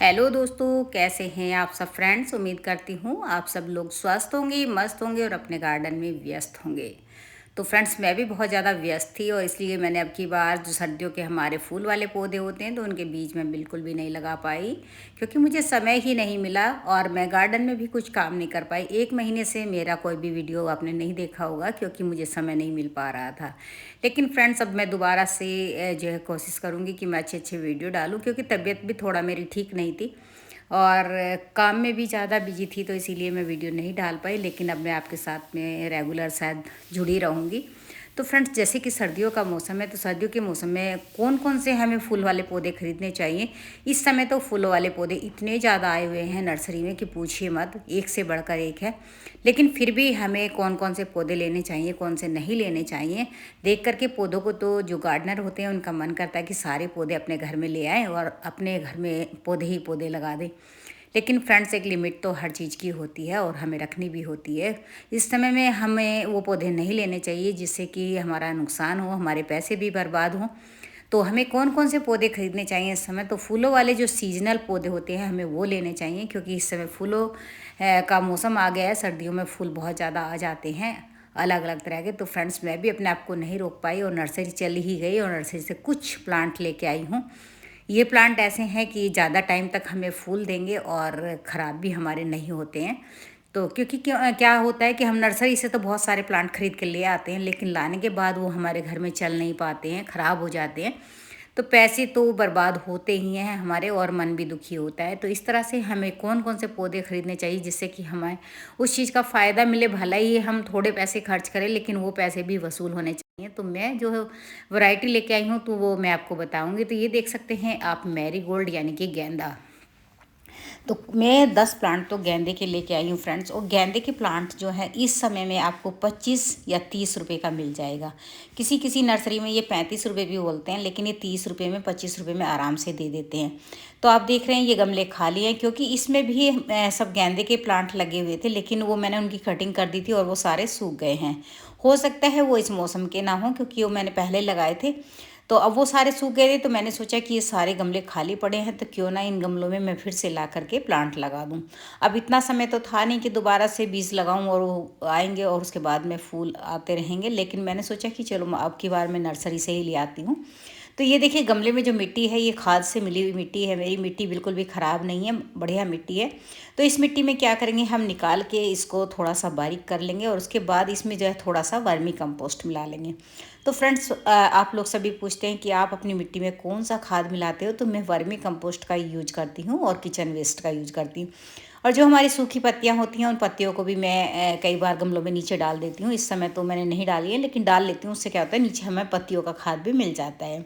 Hello दोस्तों, कैसे हैं आप सब फ्रेंड्स। उम्मीद करती हूँ आप सब लोग स्वस्थ होंगे, मस्त होंगे और अपने गार्डन में व्यस्त होंगे। तो फ्रेंड्स, मैं भी बहुत ज़्यादा व्यस्त थी और इसलिए मैंने अब की बार जो सर्दियों के हमारे फूल वाले पौधे होते हैं तो उनके बीज में बिल्कुल भी नहीं लगा पाई, क्योंकि मुझे समय ही नहीं मिला और मैं गार्डन में भी कुछ काम नहीं कर पाई। 1 महीने से मेरा कोई भी वीडियो आपने नहीं देखा होगा, क्योंकि मुझे समय नहीं मिल पा रहा था। लेकिन फ्रेंड्स, अब मैं दोबारा से जो है कोशिश करूँगी कि मैं अच्छे अच्छे वीडियो डालूँ, क्योंकि तबीयत भी थोड़ा मेरी ठीक नहीं थी और काम में भी ज़्यादा बिजी थी, तो इसीलिए मैं वीडियो नहीं डाल पाई। लेकिन अब मैं आपके साथ में रेगुलर शायद जुड़ी रहूँगी। तो फ्रेंड्स, जैसे कि सर्दियों का मौसम है, तो सर्दियों के मौसम में कौन कौन से हमें फूल वाले पौधे खरीदने चाहिए। इस समय तो फूलों वाले पौधे इतने ज़्यादा आए हुए हैं नर्सरी में कि पूछिए मत, एक से बढ़कर एक है। लेकिन फिर भी हमें कौन कौन से पौधे लेने चाहिए, कौन से नहीं लेने चाहिए, देख करके पौधों को तो जो गार्डनर होते हैं उनका मन करता है कि सारे पौधे अपने घर में ले आएँ और अपने घर में पौधे ही पौधे लगा दें। लेकिन फ्रेंड्स, एक लिमिट तो हर चीज़ की होती है और हमें रखनी भी होती है। इस समय में हमें वो पौधे नहीं लेने चाहिए जिससे कि हमारा नुकसान हो, हमारे पैसे भी बर्बाद हों। तो हमें कौन कौन से पौधे खरीदने चाहिए इस समय, तो फूलों वाले जो सीजनल पौधे होते हैं हमें वो लेने चाहिए, क्योंकि इस समय फूलों का मौसम आ गया है। सर्दियों में फूल बहुत ज़्यादा आ जाते हैं अलग अलग तरह के। तो फ्रेंड्स, मैं भी अपने आप को नहीं रोक पाई और नर्सरी चली ही गई और नर्सरी से कुछ प्लांट लेके आई हूँ। ये प्लांट ऐसे हैं कि ज़्यादा टाइम तक हमें फूल देंगे और ख़राब भी हमारे नहीं होते हैं। तो क्योंकि क्या होता है कि हम नर्सरी से तो बहुत सारे प्लांट खरीद के ले आते हैं, लेकिन लाने के बाद वो हमारे घर में चल नहीं पाते हैं, ख़राब हो जाते हैं। तो पैसे तो बर्बाद होते ही हैं हमारे और मन भी दुखी होता है। तो इस तरह से हमें कौन कौन से पौधे खरीदने चाहिए जिससे कि हमें उस चीज़ का फ़ायदा मिले। भला ही हम थोड़े पैसे खर्च करें, लेकिन वो पैसे भी वसूल होने चाहिए। तो मैं जो है वैरायटी लेके आई हूँ, तो वो मैं आपको बताऊँगी। तो ये देख सकते हैं आप, मैरीगोल्ड यानी कि गेंदा। तो मैं 10 प्लांट तो गेंदे के लेके आई हूँ फ्रेंड्स। और गेंदे के प्लांट जो है इस समय में आपको 25 या 30 रुपए का मिल जाएगा। किसी किसी नर्सरी में ये 35 रुपये भी बोलते हैं, लेकिन ये 30 रुपये में, 25 रुपये में आराम से दे देते हैं। तो आप देख रहे हैं ये गमले खाली हैं, क्योंकि इसमें भी सब गेंदे के प्लांट लगे हुए थे, लेकिन वो मैंने उनकी कटिंग कर दी थी और वो सारे सूख गए हैं। हो सकता है वो इस मौसम के ना हो, क्योंकि वो मैंने पहले लगाए थे। तो अब वो सारे सूख गए थे, तो मैंने सोचा कि ये सारे गमले खाली पड़े हैं, तो क्यों ना इन गमलों में मैं फिर से ला करके प्लांट लगा दूं। अब इतना समय तो था नहीं कि दोबारा से बीज लगाऊं और वो आएंगे और उसके बाद में फूल आते रहेंगे। लेकिन मैंने सोचा कि चलो अब की बार मैं नर्सरी से ही ले आती हूँ। तो ये देखिए, गमले में जो मिट्टी है ये खाद से मिली हुई मिट्टी है। मेरी मिट्टी बिल्कुल भी ख़राब नहीं है, बढ़िया मिट्टी है। तो इस मिट्टी में क्या करेंगे, हम निकाल के इसको थोड़ा सा बारीक कर लेंगे और उसके बाद इसमें जो है थोड़ा सा वर्मी कंपोस्ट मिला लेंगे। तो फ्रेंड्स, आप लोग सभी पूछते हैं कि आप अपनी मिट्टी में कौन सा खाद मिलाते हो। तो मैं वर्मी कंपोस्ट का यूज करती हूँ और किचन वेस्ट का यूज करती हूँ। और जो हमारी सूखी पत्तियाँ होती हैं उन पत्तियों को भी मैं कई बार गमलों में नीचे डाल देती हूँ। इस समय तो मैंने नहीं डाली है, लेकिन डाल लेती हूँ। उससे क्या होता है, नीचे हमें पत्तियों का खाद भी मिल जाता है।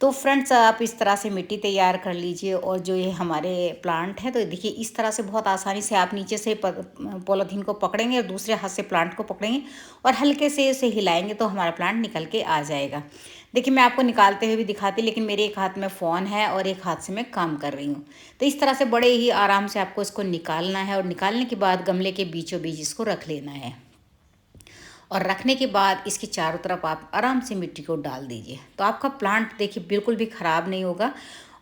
तो फ्रेंड्स, आप इस तरह से मिट्टी तैयार कर लीजिए। और जो ये हमारे प्लांट हैं, तो देखिए इस तरह से बहुत आसानी से आप नीचे से पॉलीथीन को पकड़ेंगे और दूसरे हाथ से प्लांट को पकड़ेंगे और हल्के से इसे हिलाएंगे तो हमारा प्लांट निकल के आ जाएगा। देखिए, मैं आपको निकालते हुए भी दिखाती, लेकिन मेरे एक हाथ में फ़ोन है और एक हाथ से मैं काम कर रही हूँ। तो इस तरह से बड़े ही आराम से आपको इसको निकालना है और निकालने के बाद गमले के बीचों बीच इसको रख लेना है। और रखने के बाद इसके चारों तरफ आप आराम से मिट्टी को डाल दीजिए, तो आपका प्लांट देखिए बिल्कुल भी ख़राब नहीं होगा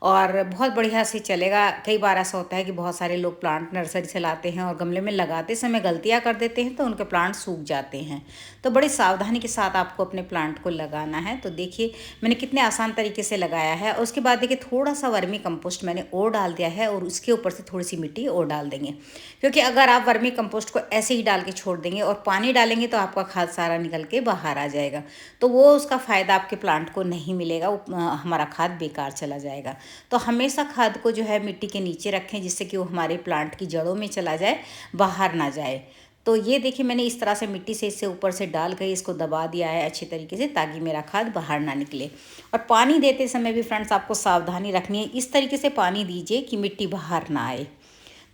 और बहुत बढ़िया से चलेगा। कई बार ऐसा होता है कि बहुत सारे लोग प्लांट नर्सरी से लाते हैं और गमले में लगाते समय गलतियां कर देते हैं, तो उनके प्लांट सूख जाते हैं। तो बड़ी सावधानी के साथ आपको अपने प्लांट को लगाना है। तो देखिए मैंने कितने आसान तरीके से लगाया है। और उसके बाद देखिए थोड़ा सा वर्मी कंपोस्ट मैंने और डाल दिया है और उसके ऊपर से थोड़ी सी मिट्टी और डाल देंगे, क्योंकि अगर आप वर्मी कंपोस्ट को ऐसे ही डाल के छोड़ देंगे और पानी डालेंगे तो आपका खाद सारा निकल के बाहर आ जाएगा। तो वो उसका फ़ायदा आपके प्लांट को नहीं मिलेगा, वो हमारा खाद बेकार चला जाएगा। तो हमेशा खाद को जो है मिट्टी के नीचे रखें, जिससे कि वो हमारे प्लांट की जड़ों में चला जाए, बाहर ना जाए। तो ये देखिए मैंने इस तरह से मिट्टी से इससे ऊपर से डाल कर इसको दबा दिया है अच्छी तरीके से, ताकि मेरा खाद बाहर ना निकले। और पानी देते समय भी फ्रेंड्स आपको सावधानी रखनी है, इस तरीके से पानी दीजिए कि मिट्टी बाहर ना आए।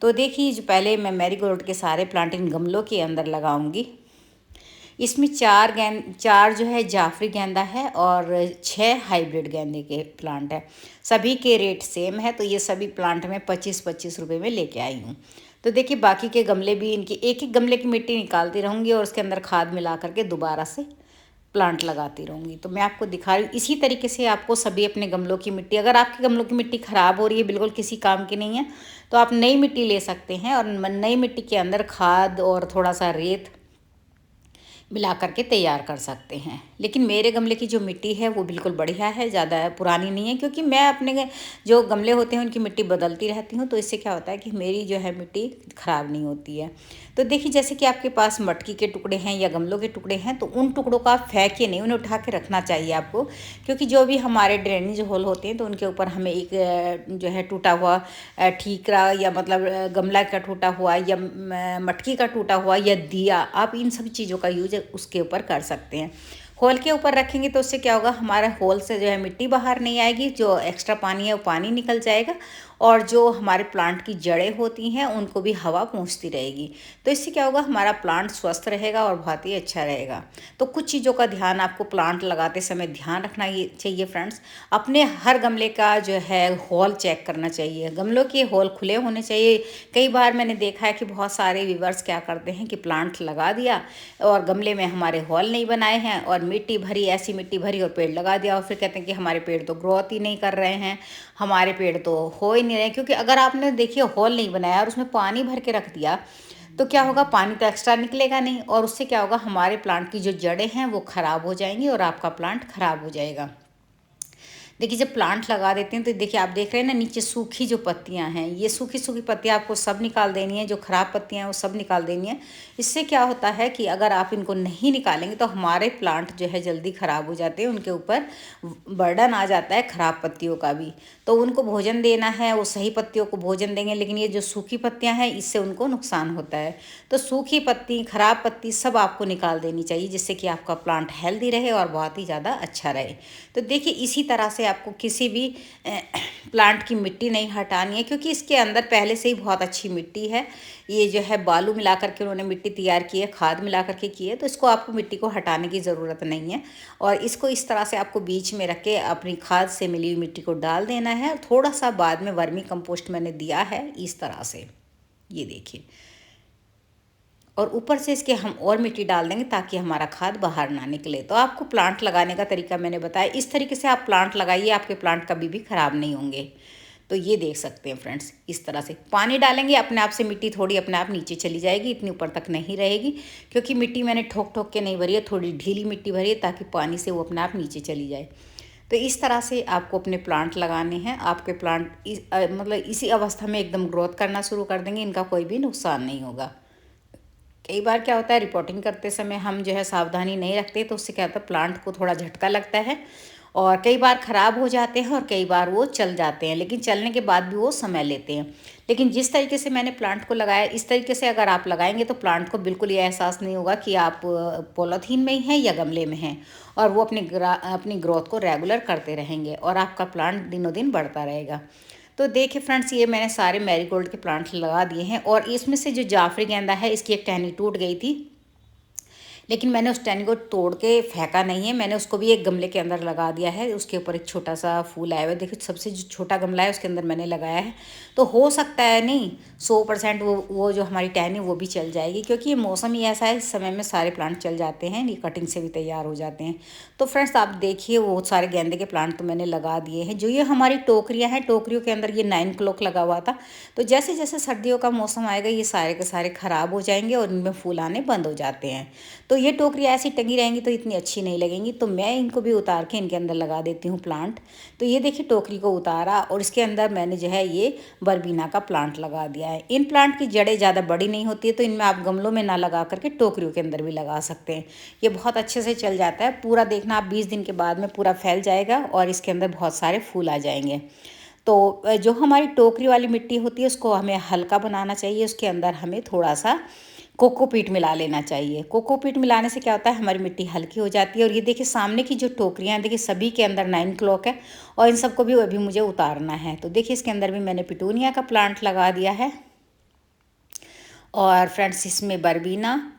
तो देखिए, जो पहले मैं मैरीगोल्ड के सारे प्लांट इन गमलों के अंदर लगाऊंगी। इसमें चार जो है जाफरी गेंदा है और 6 हाइब्रिड गेंदे के प्लांट है। सभी के रेट सेम है, तो ये सभी प्लांट में 25-25 रुपये में लेके आई हूँ। तो देखिए बाकी के गमले भी, इनकी एक एक गमले की मिट्टी निकालती रहूँगी और उसके अंदर खाद मिला करके दोबारा से प्लांट लगाती रहूँगी। तो मैं आपको दिखा रही हूँ इसी तरीके से आपको सभी अपने गमलों की मिट्टी, अगर आपके गमलों की मिट्टी ख़राब हो रही है, बिल्कुल किसी काम की नहीं है, तो आप नई मिट्टी ले सकते हैं और नई मिट्टी के अंदर खाद और थोड़ा सा रेत मिला करके तैयार कर सकते हैं। लेकिन मेरे गमले की जो मिट्टी है वो बिल्कुल बढ़िया है, ज़्यादा पुरानी नहीं है, क्योंकि मैं अपने जो गमले होते हैं उनकी मिट्टी बदलती रहती हूँ, तो इससे क्या होता है कि मेरी जो है मिट्टी ख़राब नहीं होती है। तो देखिए, जैसे कि आपके पास मटकी के टुकड़े हैं या गमलों के टुकड़े हैं, तो उन टुकड़ों को आप फेंकिए नहीं, उन्हें उठा के रखना चाहिए आपको, क्योंकि जो भी हमारे ड्रेनेज होल होते हैं तो उनके ऊपर हमें एक जो है टूटा हुआ ठीकरा या मतलब गमला का टूटा हुआ या मटकी का टूटा हुआ या दिया, आप इन सब चीज़ों का यूज उसके ऊपर कर सकते हैं। होल के ऊपर रखेंगे तो उससे क्या होगा, हमारा होल से जो है मिट्टी बाहर नहीं आएगी, जो एक्स्ट्रा पानी है वो पानी निकल जाएगा, और जो हमारे प्लांट की जड़ें होती हैं उनको भी हवा पहुंचती रहेगी। तो इससे क्या होगा, हमारा प्लांट स्वस्थ रहेगा और बहुत ही अच्छा रहेगा। तो कुछ चीज़ों का ध्यान आपको प्लांट लगाते समय ध्यान रखना ही चाहिए फ्रेंड्स। अपने हर गमले का जो है होल चेक करना चाहिए, गमलों के होल खुले होने चाहिए। कई बार मैंने देखा है कि बहुत सारे व्यूअर्स क्या करते हैं कि प्लांट लगा दिया और गमले में हमारे होल नहीं बनाए हैं और मिट्टी भरी, ऐसी मिट्टी भरी और पेड़ लगा दिया, और फिर कहते हैं कि हमारे पेड़ तो ग्रोथ ही नहीं कर रहे हैं, हमारे पेड़ तो हो ही नहीं रहे। क्योंकि अगर आपने देखिए होल नहीं बनाया और उसमें पानी भर के रख दिया, तो क्या होगा, पानी तो एक्स्ट्रा निकलेगा नहीं, और उससे क्या होगा, हमारे प्लांट की जो जड़ें हैं वो ख़राब हो जाएंगी और आपका प्लांट ख़राब हो जाएगा। देखिए, जब प्लांट लगा देते हैं तो देखिए, आप देख रहे हैं ना, नीचे सूखी जो पत्तियां हैं, ये सूखी सूखी पत्तियां आपको सब निकाल देनी है, जो ख़राब पत्तियां हैं वो सब निकाल देनी है। इससे क्या होता है कि अगर आप इनको नहीं निकालेंगे तो हमारे प्लांट जो है जल्दी ख़राब हो जाते हैं, उनके ऊपर बर्डन आ जाता है ख़राब पत्तियों का भी। तो उनको भोजन देना है, वो सही पत्तियों को भोजन देंगे, लेकिन ये जो सूखी पत्तियाँ हैं इससे उनको नुकसान होता है। तो सूखी पत्ती, ख़राब पत्ती सब आपको निकाल देनी चाहिए, जिससे कि आपका प्लांट हेल्दी रहे और बहुत ही ज़्यादा अच्छा रहे। तो देखिए, इसी तरह से आपको किसी भी प्लांट की मिट्टी नहीं हटानी है, क्योंकि इसके अंदर पहले से ही बहुत अच्छी मिट्टी है। ये जो है बालू मिला करके उन्होंने मिट्टी तैयार की है, खाद मिला करके की है, तो इसको आपको मिट्टी को हटाने की ज़रूरत नहीं है। और इसको इस तरह से आपको बीच में रख के अपनी खाद से मिली हुई मिट्टी को डाल देना है, और थोड़ा सा बाद में वर्मी कंपोस्ट मैंने दिया है इस तरह से, ये देखिए, और ऊपर से इसके हम और मिट्टी डाल देंगे ताकि हमारा खाद बाहर ना निकले। तो आपको प्लांट लगाने का तरीका मैंने बताया, इस तरीके से आप प्लांट लगाइए, आपके प्लांट कभी भी ख़राब नहीं होंगे। तो ये देख सकते हैं फ्रेंड्स, इस तरह से पानी डालेंगे अपने आप से मिट्टी थोड़ी अपने आप नीचे चली जाएगी, इतनी ऊपर तक नहीं रहेगी, क्योंकि मिट्टी मैंने ठोक ठोक के नहीं भरी है, थोड़ी ढीली मिट्टी भरी है ताकि पानी से वो अपने आप नीचे चली जाए। तो इस तरह से आपको अपने प्लांट लगाने हैं। आपके प्लांट मतलब इसी अवस्था में एकदम ग्रोथ करना शुरू कर देंगे, इनका कोई भी नुकसान नहीं होगा। कई बार क्या होता है, रिपोर्टिंग करते समय हम जो है सावधानी नहीं रखते, तो उससे क्या होता है, प्लांट को थोड़ा झटका लगता है और कई बार ख़राब हो जाते हैं और कई बार वो चल जाते हैं, लेकिन चलने के बाद भी वो समय लेते हैं। लेकिन जिस तरीके से मैंने प्लांट को लगाया, इस तरीके से अगर आप लगाएंगे तो प्लांट को बिल्कुल ये एहसास नहीं होगा कि आप पॉलीथीन में ही हैं या गमले में हैं, और वो अपनी ग्रोथ को रेगुलर करते रहेंगे और आपका प्लांट दिनों दिन बढ़ता रहेगा। तो देखिए फ्रेंड्स, ये मैंने सारे मैरीगोल्ड के प्लांट लगा दिए हैं, और इसमें से जो जाफरी गेंदा है इसकी एक टहनी टूट गई थी, लेकिन मैंने उस टहनी को तोड़ के फेंका नहीं है, मैंने उसको भी एक गमले के अंदर लगा दिया है। उसके ऊपर एक छोटा सा फूल आया हुआ है, देखिए सबसे जो छोटा गमला है उसके अंदर मैंने लगाया है। तो हो सकता है नहीं 100% वो जो हमारी टहनी वो भी चल जाएगी, क्योंकि ये मौसम ही ऐसा है, इस समय में सारे प्लांट चल जाते हैं, ये कटिंग से भी तैयार हो जाते हैं। तो फ्रेंड्स, आप देखिए वो सारे गेंदे के प्लांट तो मैंने लगा दिए हैं। जो ये हमारी टोकरियाँ हैं, टोकरियों के अंदर ये 9 क्लॉक लगा हुआ था, तो जैसे जैसे सर्दियों का मौसम आएगा ये सारे के सारे ख़राब हो जाएंगे और इनमें फूल आने बंद हो जाते हैं। तो ये टोकरियाँ ऐसी टंगी रहेंगी तो इतनी अच्छी नहीं लगेंगी, तो मैं इनको भी उतार के इनके अंदर लगा देती हूँ प्लांट। तो ये देखिए, टोकरी को उतारा और इसके अंदर मैंने जो है ये बरबीना का प्लांट लगा दिया है। इन प्लांट की जड़ें ज़्यादा बड़ी नहीं होती है, तो इनमें आप गमलों में ना लगा करके टोकरियों के अंदर भी लगा सकते हैं। ये बहुत अच्छे से चल जाता है, पूरा देखना आप 20 दिन के बाद में पूरा फैल जाएगा और इसके अंदर बहुत सारे फूल आ जाएंगे। तो जो हमारी टोकरी वाली मिट्टी होती है उसको हमें हल्का बनाना चाहिए, उसके अंदर हमें थोड़ा सा कोकोपीट मिला लेना चाहिए। कोकोपीट मिलाने से क्या होता है, हमारी मिट्टी हल्की हो जाती है। और ये देखिए, सामने की जो टोकरियाँ हैं, देखिए सभी के अंदर 9 क्लॉक है, और इन सबको भी अभी मुझे उतारना है। तो देखिए, इसके अंदर भी मैंने पिटूनिया का प्लांट लगा दिया है, और फ्रेंड्स इसमें बरबीना,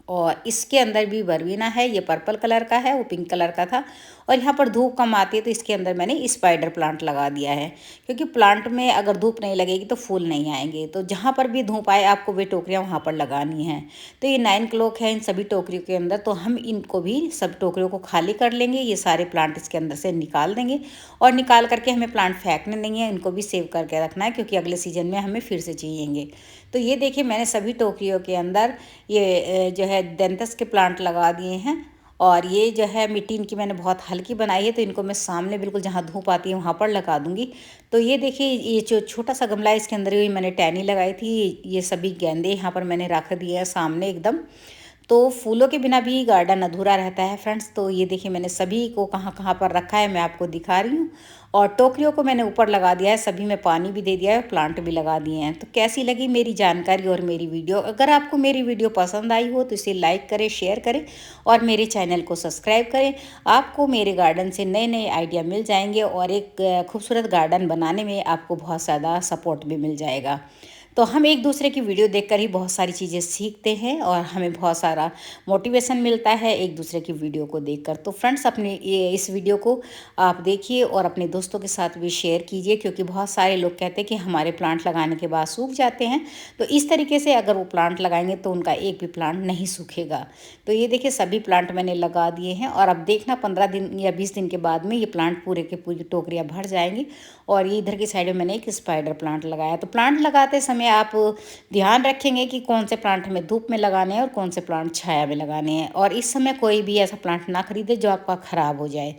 और इसके अंदर भी बरबीना है, ये पर्पल कलर का है, वो पिंक कलर का था, और यहाँ पर धूप कम आती है तो इसके अंदर मैंने स्पाइडर प्लांट लगा दिया है, क्योंकि प्लांट में अगर धूप नहीं लगेगी तो फूल नहीं आएंगे। तो जहाँ पर भी धूप आए आपको वे टोकरियाँ वहाँ पर लगानी हैं। तो ये 9 क्लॉक है इन सभी टोकरियों के अंदर, तो हम इनको भी सब टोकरियों को खाली कर लेंगे। ये सारे प्लांट इसके अंदर से निकाल देंगे और निकाल करके हमें प्लांट फेंकने नहीं है, इनको भी सेव करके रखना है, क्योंकि अगले सीजन में हमें फिर से चाहिएंगे। तो ये देखिए मैंने सभी टोकरियों के अंदर ये जो है डेंथस के प्लांट लगा दिए हैं। और ये जो है मिट्टी इनकी मैंने बहुत हल्की बनाई है, तो इनको मैं सामने बिल्कुल जहाँ धूप आती है वहाँ पर लगा दूँगी। तो ये देखिए ये जो छोटा सा गमला है इसके अंदर भी मैंने टहनी लगाई थी। ये सभी गेंदे यहाँ पर मैंने रख दिए हैं सामने एकदम। तो फूलों के बिना भी गार्डन अधूरा रहता है फ्रेंड्स। तो ये देखिए मैंने सभी को कहाँ कहाँ पर रखा है मैं आपको दिखा रही हूँ। और टोकरियों को मैंने ऊपर लगा दिया है, सभी में पानी भी दे दिया है, प्लांट भी लगा दिए हैं। तो कैसी लगी मेरी जानकारी और मेरी वीडियो? अगर आपको मेरी वीडियो पसंद आई हो तो इसे लाइक करें, शेयर करें और मेरे चैनल को सब्सक्राइब करें। आपको मेरे गार्डन से नए नए आइडिया मिल जाएंगे और एक खूबसूरत गार्डन बनाने में आपको बहुत ज़्यादा सपोर्ट भी मिल जाएगा। तो हम एक दूसरे की वीडियो देखकर ही बहुत सारी चीज़ें सीखते हैं और हमें बहुत सारा मोटिवेशन मिलता है एक दूसरे की वीडियो को देखकर। तो फ्रेंड्स अपने ये इस वीडियो को आप देखिए और अपने दोस्तों के साथ भी शेयर कीजिए, क्योंकि बहुत सारे लोग कहते हैं कि हमारे प्लांट लगाने के बाद सूख जाते हैं। तो इस तरीके से अगर वो प्लांट लगाएंगे तो उनका एक भी प्लांट नहीं सूखेगा। तो ये देखिए सभी प्लांट मैंने लगा दिए हैं और अब देखना 15 दिन या 20 दिन के बाद में ये प्लांट पूरे के पूरी टोकरियाँ भर जाएंगी। और ये इधर की साइड में मैंने एक स्पाइडर प्लांट लगाया। तो प्लांट लगाते समय आप ध्यान रखेंगे कि कौन से प्लांट हमें धूप में लगाने हैं और कौन से प्लांट छाया में लगाने हैं। और इस समय कोई भी ऐसा प्लांट ना खरीदे जो आपका ख़राब हो जाए।